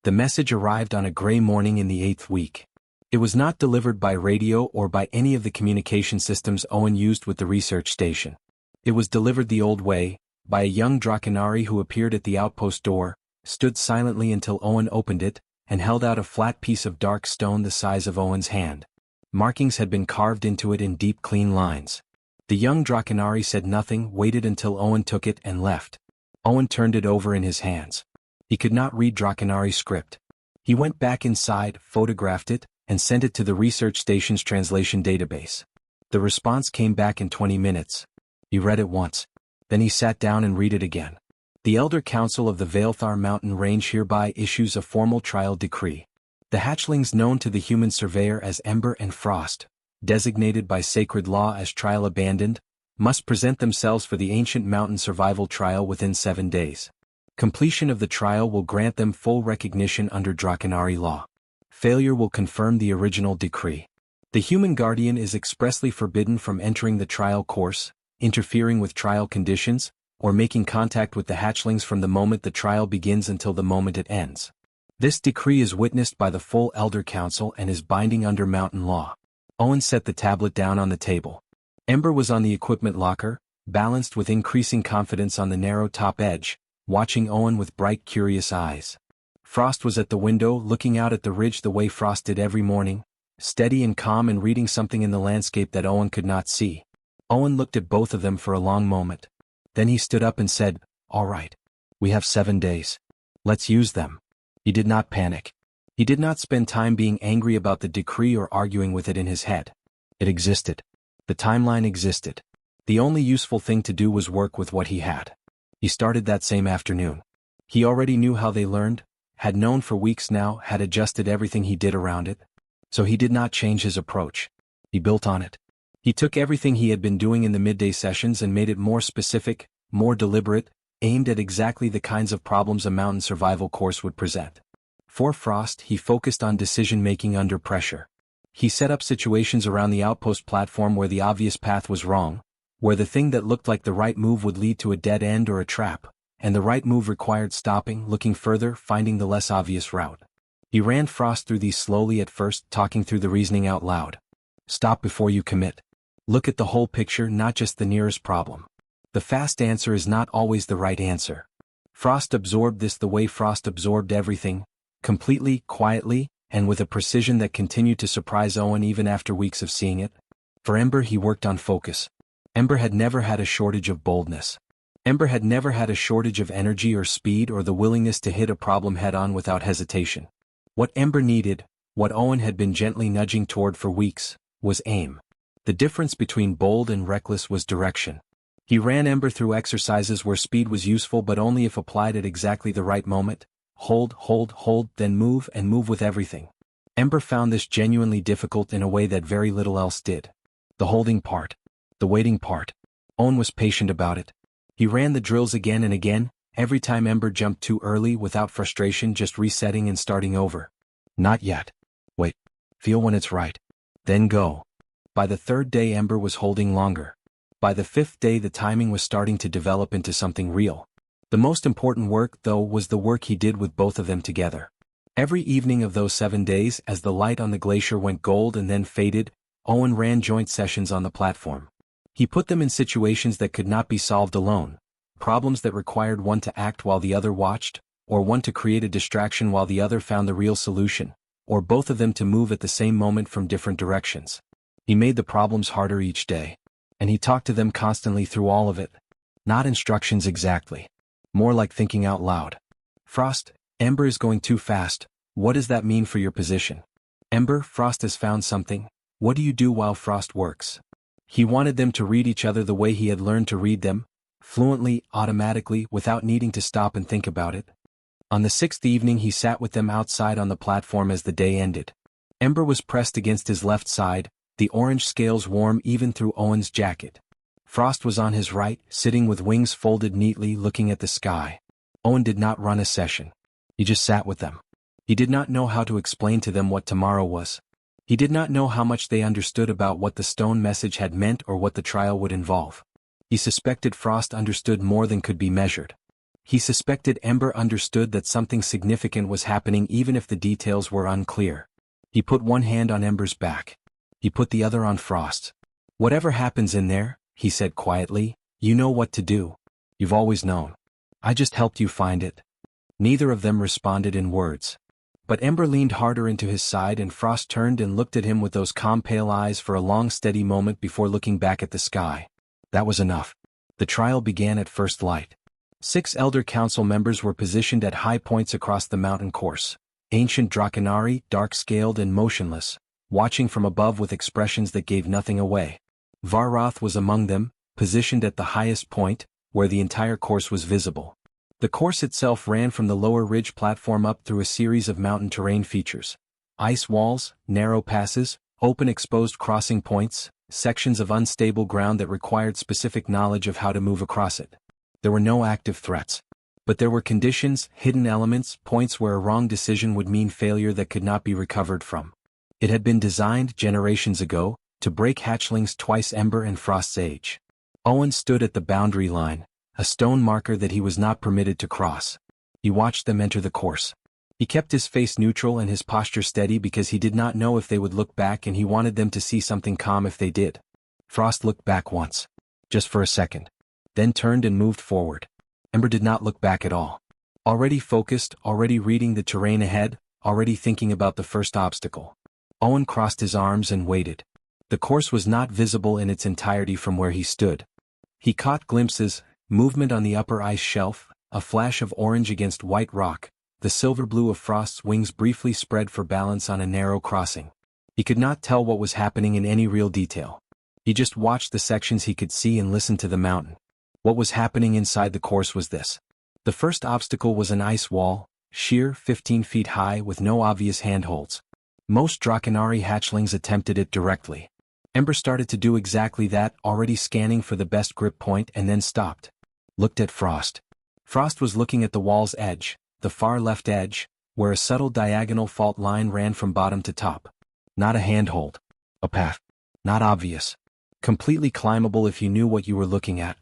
The message arrived on a gray morning in the 8th week. It was not delivered by radio or by any of the communication systems Owen used with the research station. It was delivered the old way, by a young Drakenari who appeared at the outpost door, stood silently until Owen opened it, and held out a flat piece of dark stone the size of Owen's hand. Markings had been carved into it in deep clean lines. The young Drakenari said nothing, waited until Owen took it and left. Owen turned it over in his hands. He could not read Drakenari script. He went back inside, photographed it, and sent it to the research station's translation database. The response came back in 20 minutes. He read it once. Then he sat down and read it again. The Elder Council of the Vaelthar Mountain Range hereby issues a formal trial decree. The hatchlings known to the human surveyor as Ember and Frost, designated by sacred law as trial abandoned, must present themselves for the ancient mountain survival trial within 7 days. Completion of the trial will grant them full recognition under Drakenari law. Failure will confirm the original decree. The human guardian is expressly forbidden from entering the trial course, interfering with trial conditions, or making contact with the hatchlings from the moment the trial begins until the moment it ends. This decree is witnessed by the full Elder Council and is binding under mountain law. Owen set the tablet down on the table. Ember was on the equipment locker, balanced with increasing confidence on the narrow top edge, watching Owen with bright, curious eyes. Frost was at the window, looking out at the ridge the way Frost did every morning, steady and calm and reading something in the landscape that Owen could not see. Owen looked at both of them for a long moment. Then he stood up and said, "All right. We have 7 days. Let's use them." He did not panic. He did not spend time being angry about the decree or arguing with it in his head. It existed. The timeline existed. The only useful thing to do was work with what he had. He started that same afternoon. He already knew how they learned, had known for weeks now, had adjusted everything he did around it. So he did not change his approach. He built on it. He took everything he had been doing in the midday sessions and made it more specific, more deliberate, aimed at exactly the kinds of problems a mountain survival course would present. For Frost, he focused on decision-making under pressure. He set up situations around the outpost platform where the obvious path was wrong, where the thing that looked like the right move would lead to a dead end or a trap, and the right move required stopping, looking further, finding the less obvious route. He ran Frost through these slowly at first, talking through the reasoning out loud. Stop before you commit. Look at the whole picture, not just the nearest problem. The fast answer is not always the right answer. Frost absorbed this the way Frost absorbed everything, completely, quietly, and with a precision that continued to surprise Owen even after weeks of seeing it. For Ember, he worked on focus. Ember had never had a shortage of boldness. Ember had never had a shortage of energy or speed or the willingness to hit a problem head-on without hesitation. What Ember needed, what Owen had been gently nudging toward for weeks, was aim. The difference between bold and reckless was direction. He ran Ember through exercises where speed was useful but only if applied at exactly the right moment. Hold, then move and move with everything. Ember found this genuinely difficult in a way that very little else did. The holding part. The waiting part. Owen was patient about it. He ran the drills again and again, every time Ember jumped too early without frustration, just resetting and starting over. Not yet. Wait. Feel when it's right. Then go. By the third day Ember was holding longer. By the fifth day the timing was starting to develop into something real. The most important work, though, was the work he did with both of them together. Every evening of those 7 days, as the light on the glacier went gold and then faded, Owen ran joint sessions on the platform. He put them in situations that could not be solved alone, problems that required one to act while the other watched, or one to create a distraction while the other found the real solution, or both of them to move at the same moment from different directions. He made the problems harder each day. And he talked to them constantly through all of it. Not instructions exactly. More like thinking out loud. Frost, Ember is going too fast. What does that mean for your position? Ember, Frost has found something. What do you do while Frost works? He wanted them to read each other the way he had learned to read them, fluently, automatically, without needing to stop and think about it. On the 6th evening he sat with them outside on the platform as the day ended. Ember was pressed against his left side, the orange scales warm even through Owen's jacket. Frost was on his right, sitting with wings folded neatly, looking at the sky. Owen did not run a session. He just sat with them. He did not know how to explain to them what tomorrow was. He did not know how much they understood about what the stone message had meant or what the trial would involve. He suspected Frost understood more than could be measured. He suspected Ember understood that something significant was happening even if the details were unclear. He put one hand on Ember's back. He put the other on Frost's. Whatever happens in there, he said quietly, you know what to do. You've always known. I just helped you find it. Neither of them responded in words. But Ember leaned harder into his side and Frost turned and looked at him with those calm pale eyes for a long steady moment before looking back at the sky. That was enough. The trial began at first light. 6 Elder Council members were positioned at high points across the mountain course. Ancient Drakenari, dark-scaled and motionless, watching from above with expressions that gave nothing away. Varroth was among them, positioned at the highest point, where the entire course was visible. The course itself ran from the lower ridge platform up through a series of mountain terrain features. Ice walls, narrow passes, open exposed crossing points, sections of unstable ground that required specific knowledge of how to move across it. There were no active threats. But there were conditions, hidden elements, points where a wrong decision would mean failure that could not be recovered from. It had been designed, generations ago, to break hatchlings twice Ember and Frost's age. Owen stood at the boundary line, a stone marker that he was not permitted to cross. He watched them enter the course. He kept his face neutral and his posture steady because he did not know if they would look back and he wanted them to see something calm if they did. Frost looked back once. Just for a second. Then turned and moved forward. Ember did not look back at all. Already focused, already reading the terrain ahead, already thinking about the first obstacle. Owen crossed his arms and waited. The course was not visible in its entirety from where he stood. He caught glimpses, movement on the upper ice shelf, a flash of orange against white rock, the silver blue of Frost's wings briefly spread for balance on a narrow crossing. He could not tell what was happening in any real detail. He just watched the sections he could see and listened to the mountain. What was happening inside the course was this. The first obstacle was an ice wall, sheer 15 feet high with no obvious handholds. Most Drakenari hatchlings attempted it directly. Ember started to do exactly that, already scanning for the best grip point and then stopped. Looked at Frost. Frost was looking at the wall's edge, the far left edge, where a subtle diagonal fault line ran from bottom to top. Not a handhold. A path. Not obvious. Completely climbable if you knew what you were looking at.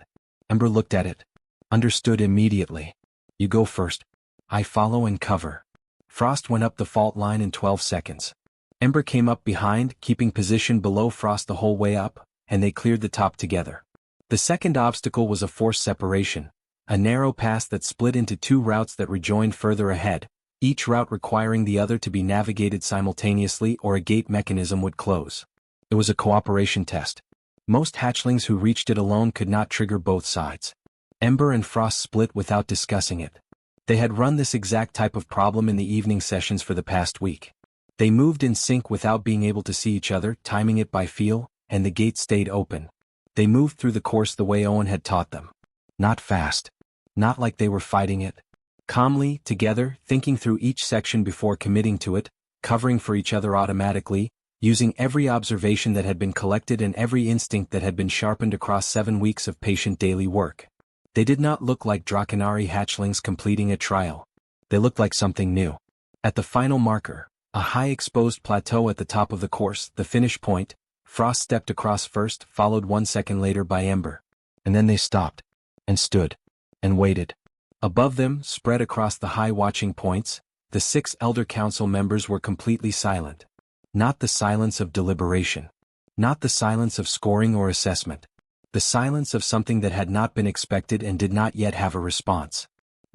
Ember looked at it. Understood immediately. You go first. I follow and cover. Frost went up the fault line in 12 seconds. Ember came up behind, keeping position below Frost the whole way up, and they cleared the top together. The second obstacle was a forced separation, a narrow pass that split into 2 routes that rejoined further ahead, each route requiring the other to be navigated simultaneously or a gate mechanism would close. It was a cooperation test. Most hatchlings who reached it alone could not trigger both sides. Ember and Frost split without discussing it. They had run this exact type of problem in the evening sessions for the past week. They moved in sync without being able to see each other, timing it by feel, and the gate stayed open. They moved through the course the way Owen had taught them. Not fast. Not like they were fighting it. Calmly, together, thinking through each section before committing to it, covering for each other automatically, using every observation that had been collected and every instinct that had been sharpened across 7 weeks of patient daily work. They did not look like Drakenari hatchlings completing a trial. They looked like something new. At the final marker, a high exposed plateau at the top of the course, the finish point, Frost stepped across first, followed 1 second later by Ember. And then they stopped. And stood. And waited. Above them, spread across the high watching points, the 6 Elder Council members were completely silent. Not the silence of deliberation. Not the silence of scoring or assessment. The silence of something that had not been expected and did not yet have a response.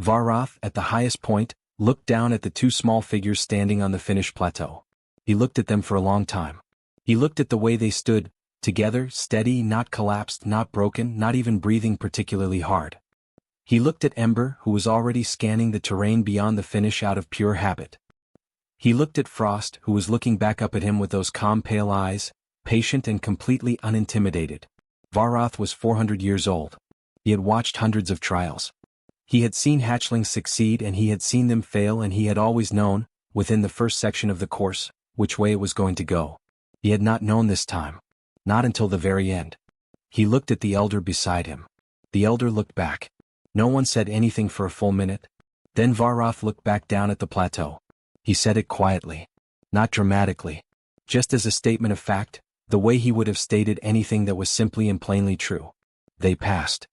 Varroth, at the highest point, looked down at the 2 small figures standing on the finish plateau. He looked at them for a long time. He looked at the way they stood, together, steady, not collapsed, not broken, not even breathing particularly hard. He looked at Ember, who was already scanning the terrain beyond the finish out of pure habit. He looked at Frost, who was looking back up at him with those calm pale eyes, patient and completely unintimidated. Varroth was 400 years old. He had watched hundreds of trials. He had seen hatchlings succeed and he had seen them fail, and he had always known, within the first section of the course, which way it was going to go. He had not known this time. Not until the very end. He looked at the elder beside him. The elder looked back. No one said anything for a full minute. Then Varroth looked back down at the plateau. He said it quietly. Not dramatically. Just as a statement of fact, the way he would have stated anything that was simply and plainly true. They passed.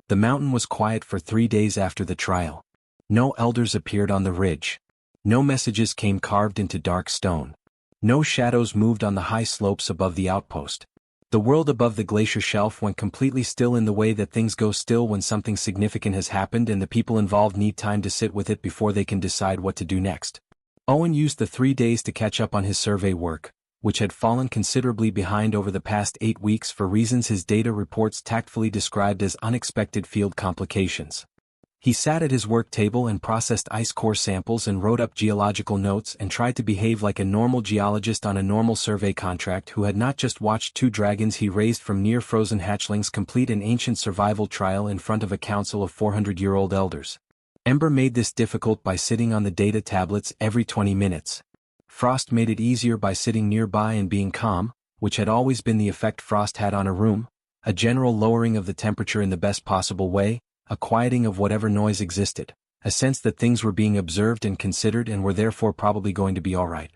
The mountain was quiet for 3 days after the trial. No elders appeared on the ridge. No messages came carved into dark stone. No shadows moved on the high slopes above the outpost. The world above the glacier shelf went completely still in the way that things go still when something significant has happened and the people involved need time to sit with it before they can decide what to do next. Owen used the 3 days to catch up on his survey work, which had fallen considerably behind over the past 8 weeks for reasons his data reports tactfully described as unexpected field complications. He sat at his work table and processed ice core samples and wrote up geological notes and tried to behave like a normal geologist on a normal survey contract who had not just watched 2 dragons he raised from near-frozen hatchlings complete an ancient survival trial in front of a council of 400-year-old elders. Ember made this difficult by sitting on the data tablets every 20 minutes. Frost made it easier by sitting nearby and being calm, which had always been the effect Frost had on a room, a general lowering of the temperature in the best possible way, a quieting of whatever noise existed, a sense that things were being observed and considered and were therefore probably going to be all right.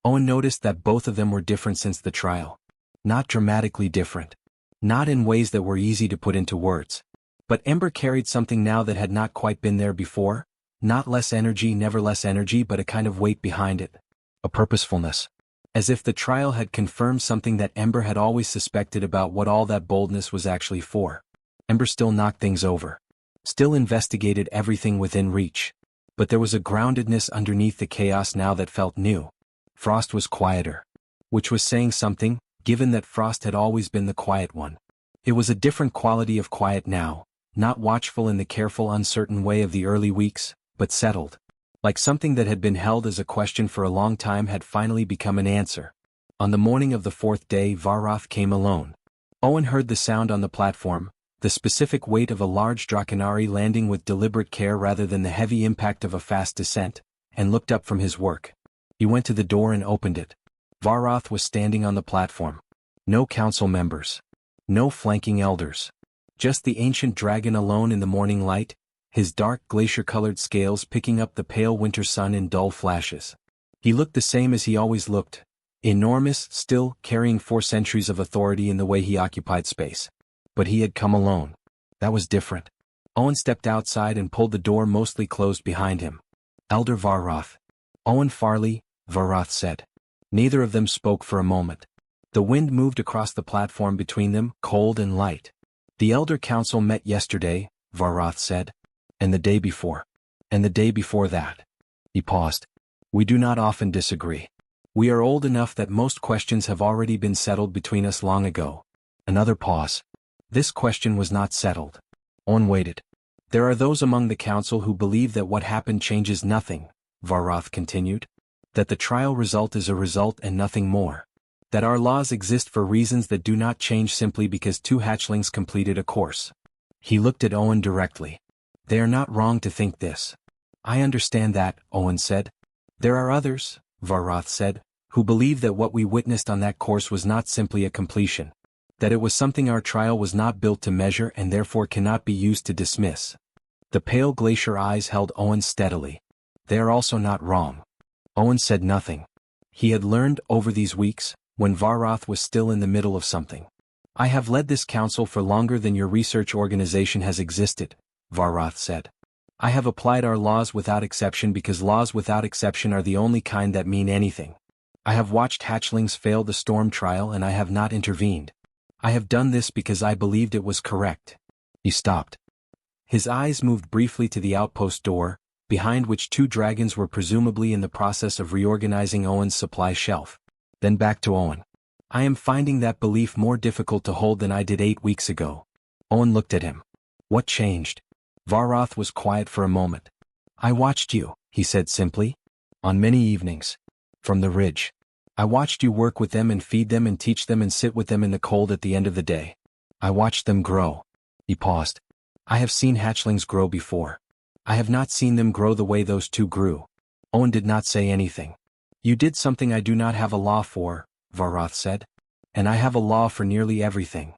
Owen noticed that both of them were different since the trial. Not dramatically different. Not in ways that were easy to put into words. But Ember carried something now that had not quite been there before, not less energy, never less energy, but a kind of weight behind it. A purposefulness. As if the trial had confirmed something that Ember had always suspected about what all that boldness was actually for. Ember still knocked things over. Still investigated everything within reach. But there was a groundedness underneath the chaos now that felt new. Frost was quieter. Which was saying something, given that Frost had always been the quiet one. It was a different quality of quiet now, not watchful in the careful, uncertain way of the early weeks, but settled. Like something that had been held as a question for a long time had finally become an answer. On the morning of the 4th day, Varroth came alone. Owen heard the sound on the platform, the specific weight of a large Drakenari landing with deliberate care rather than the heavy impact of a fast descent, and looked up from his work. He went to the door and opened it. Varroth was standing on the platform. No council members. No flanking elders. Just the ancient dragon alone in the morning light, his dark glacier-colored scales picking up the pale winter sun in dull flashes. He looked the same as he always looked. Enormous, still, carrying 4 centuries of authority in the way he occupied space. But he had come alone. That was different. Owen stepped outside and pulled the door mostly closed behind him. Elder Varroth. Owen Farley, Varroth said. Neither of them spoke for a moment. The wind moved across the platform between them, cold and light. The Elder Council met yesterday, Varroth said. And the day before. And the day before that. He paused. We do not often disagree. We are old enough that most questions have already been settled between us long ago. Another pause. This question was not settled. Owen waited. There are those among the council who believe that what happened changes nothing, Varroth continued. That the trial result is a result and nothing more. That our laws exist for reasons that do not change simply because 2 hatchlings completed a course. He looked at Owen directly. They are not wrong to think this. I understand that, Owen said. There are others, Varroth said, who believe that what we witnessed on that course was not simply a completion. That it was something our trial was not built to measure and therefore cannot be used to dismiss. The pale glacier eyes held Owen steadily. They are also not wrong. Owen said nothing. He had learned, over these weeks, when Varroth was still in the middle of something. I have led this council for longer than your research organization has existed, Varroth said. I have applied our laws without exception because laws without exception are the only kind that mean anything. I have watched hatchlings fail the storm trial and I have not intervened. I have done this because I believed it was correct. He stopped. His eyes moved briefly to the outpost door, behind which 2 dragons were presumably in the process of reorganizing Owen's supply shelf. Then back to Owen. I am finding that belief more difficult to hold than I did 8 weeks ago. Owen looked at him. What changed? Varroth was quiet for a moment. I watched you, he said simply. On many evenings. From the ridge. I watched you work with them and feed them and teach them and sit with them in the cold at the end of the day. I watched them grow. He paused. I have seen hatchlings grow before. I have not seen them grow the way those 2 grew. Owen did not say anything. You did something I do not have a law for, Varroth said. And I have a law for nearly everything.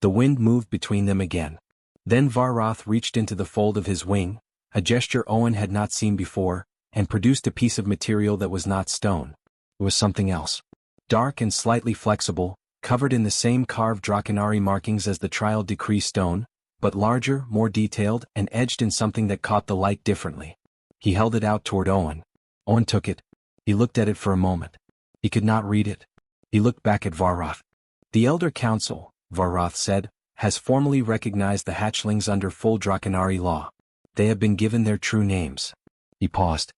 The wind moved between them again. Then Varroth reached into the fold of his wing, a gesture Owen had not seen before, and produced a piece of material that was not stone. It was something else. Dark and slightly flexible, covered in the same carved Drakenari markings as the trial decree stone, but larger, more detailed, and edged in something that caught the light differently. He held it out toward Owen. Owen took it. He looked at it for a moment. He could not read it. He looked back at Varroth. The Elder Council, Varroth said, has formally recognized the hatchlings under full Drakenari law. They have been given their true names. He paused.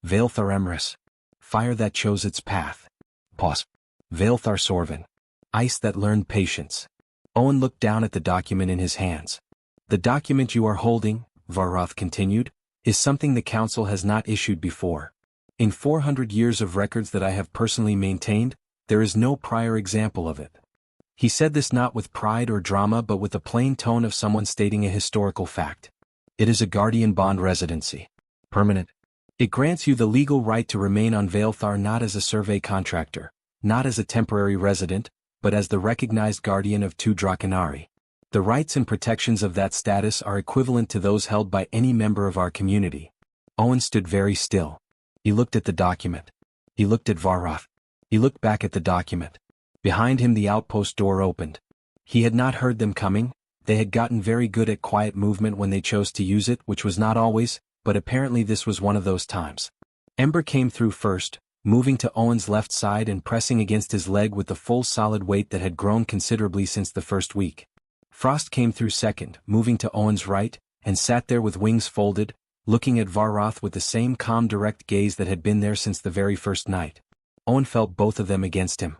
Vaelthar Emrys. Fire that chose its path. Pause. Vaelthar Sorvin. Ice that learned patience. Owen looked down at the document in his hands. The document you are holding, Varroth continued, is something the Council has not issued before. In 400 years of records that I have personally maintained, there is no prior example of it. He said this not with pride or drama but with the plain tone of someone stating a historical fact. It is a guardian bond residency. Permanent. It grants you the legal right to remain on Vaelthar not as a survey contractor, not as a temporary resident, but as the recognized guardian of 2 Drakenari. The rights and protections of that status are equivalent to those held by any member of our community. Owen stood very still. He looked at the document. He looked at Varroth. He looked back at the document. Behind him the outpost door opened. He had not heard them coming. They had gotten very good at quiet movement when they chose to use it, which was not always, but apparently this was one of those times. Ember came through first, moving to Owen's left side and pressing against his leg with the full solid weight that had grown considerably since the first week. Frost came through second, moving to Owen's right, and sat there with wings folded, looking at Varroth with the same calm direct gaze that had been there since the very first night. Owen felt both of them against him.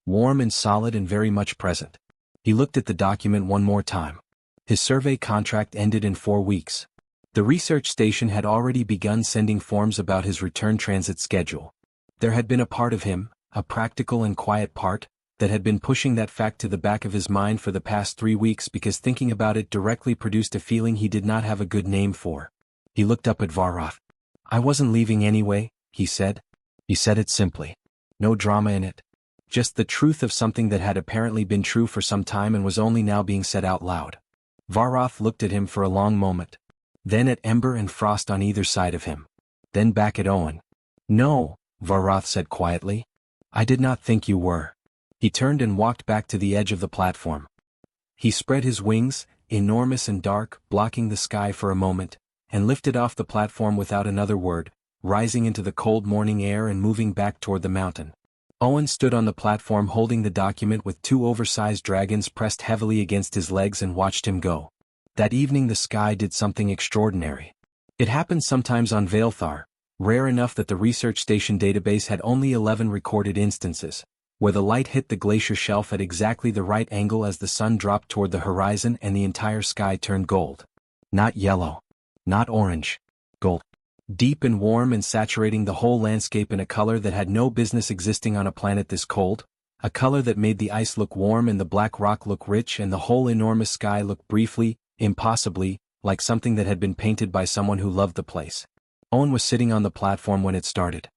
Warm and solid and very much present. He looked at the document one more time. His survey contract ended in 4 weeks. The research station had already begun sending forms about his return transit schedule. There had been a part of him, a practical and quiet part, that had been pushing that fact to the back of his mind for the past 3 weeks because thinking about it directly produced a feeling he did not have a good name for. He looked up at Varroth. I wasn't leaving anyway, he said. He said it simply. No drama in it. Just the truth of something that had apparently been true for some time and was only now being said out loud. Varroth looked at him for a long moment. Then at Ember and Frost on either side of him. Then back at Owen. No, Varroth said quietly. I did not think you were. He turned and walked back to the edge of the platform. He spread his wings, enormous and dark, blocking the sky for a moment, and lifted off the platform without another word, rising into the cold morning air and moving back toward the mountain. Owen stood on the platform holding the document with 2 oversized dragons pressed heavily against his legs and watched him go. That evening the sky did something extraordinary. It happened sometimes on Vaelthar, rare enough that the research station database had only 11 recorded instances, where the light hit the glacier shelf at exactly the right angle as the sun dropped toward the horizon and the entire sky turned gold. Not yellow. Not orange. Gold. Deep and warm and saturating the whole landscape in a color that had no business existing on a planet this cold, a color that made the ice look warm and the black rock look rich and the whole enormous sky look briefly, impossibly, like something that had been painted by someone who loved the place. Owen was sitting on the platform when it started.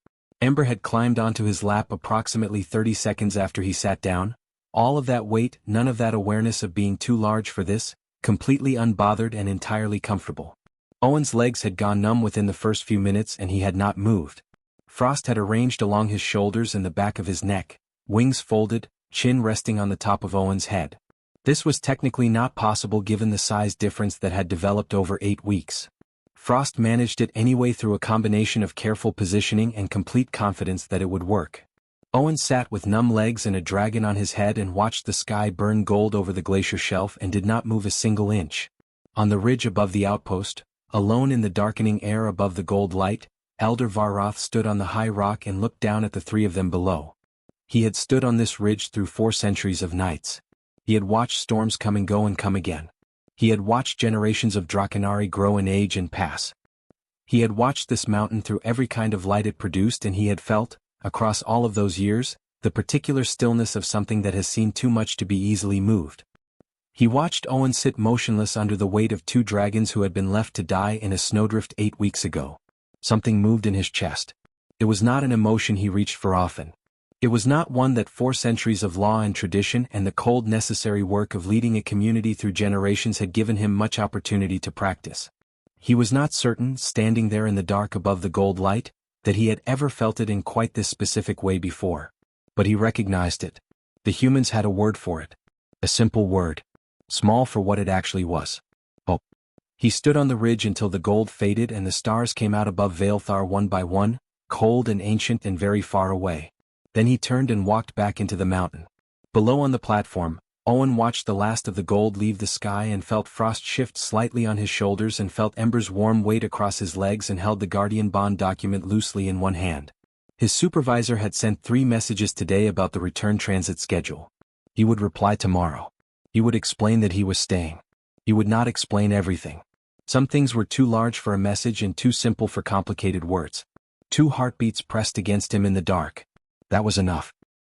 Ember had climbed onto his lap approximately 30 seconds after he sat down, All of that weight, none of that awareness of being too large for this, completely unbothered and entirely comfortable. Owen's legs had gone numb within the first few minutes and he had not moved. Frost had arranged along his shoulders and the back of his neck, wings folded, chin resting on the top of Owen's head. This was technically not possible given the size difference that had developed over 8 weeks. Frost managed it anyway through a combination of careful positioning and complete confidence that it would work. Owen sat with numb legs and a dragon on his head and watched the sky burn gold over the glacier shelf and did not move a single inch. On the ridge above the outpost, alone in the darkening air above the gold light, Elder Varroth stood on the high rock and looked down at the three of them below. He had stood on this ridge through 4 centuries of nights. He had watched storms come and go and come again. He had watched generations of Drakenari grow in age and pass. He had watched this mountain through every kind of light it produced and he had felt, across all of those years, the particular stillness of something that has seen too much to be easily moved. He watched Owen sit motionless under the weight of 2 dragons who had been left to die in a snowdrift 8 weeks ago. Something moved in his chest. It was not an emotion he reached for often. It was not one that 4 centuries of law and tradition and the cold necessary work of leading a community through generations had given him much opportunity to practice. He was not certain, standing there in the dark above the gold light, that he had ever felt it in quite this specific way before. But he recognized it. The humans had a word for it. A simple word. Small for what it actually was. Hope. He stood on the ridge until the gold faded and the stars came out above Vaelthar one by one, cold and ancient and very far away. Then he turned and walked back into the mountain. Below on the platform, Owen watched the last of the gold leave the sky and felt Frost shift slightly on his shoulders and felt Ember's warm weight across his legs and held the Guardian Bond document loosely in one hand. His supervisor had sent 3 messages today about the return transit schedule. He would reply tomorrow. He would explain that he was staying. He would not explain everything. Some things were too large for a message and too simple for complicated words. 2 heartbeats pressed against him in the dark. That was enough.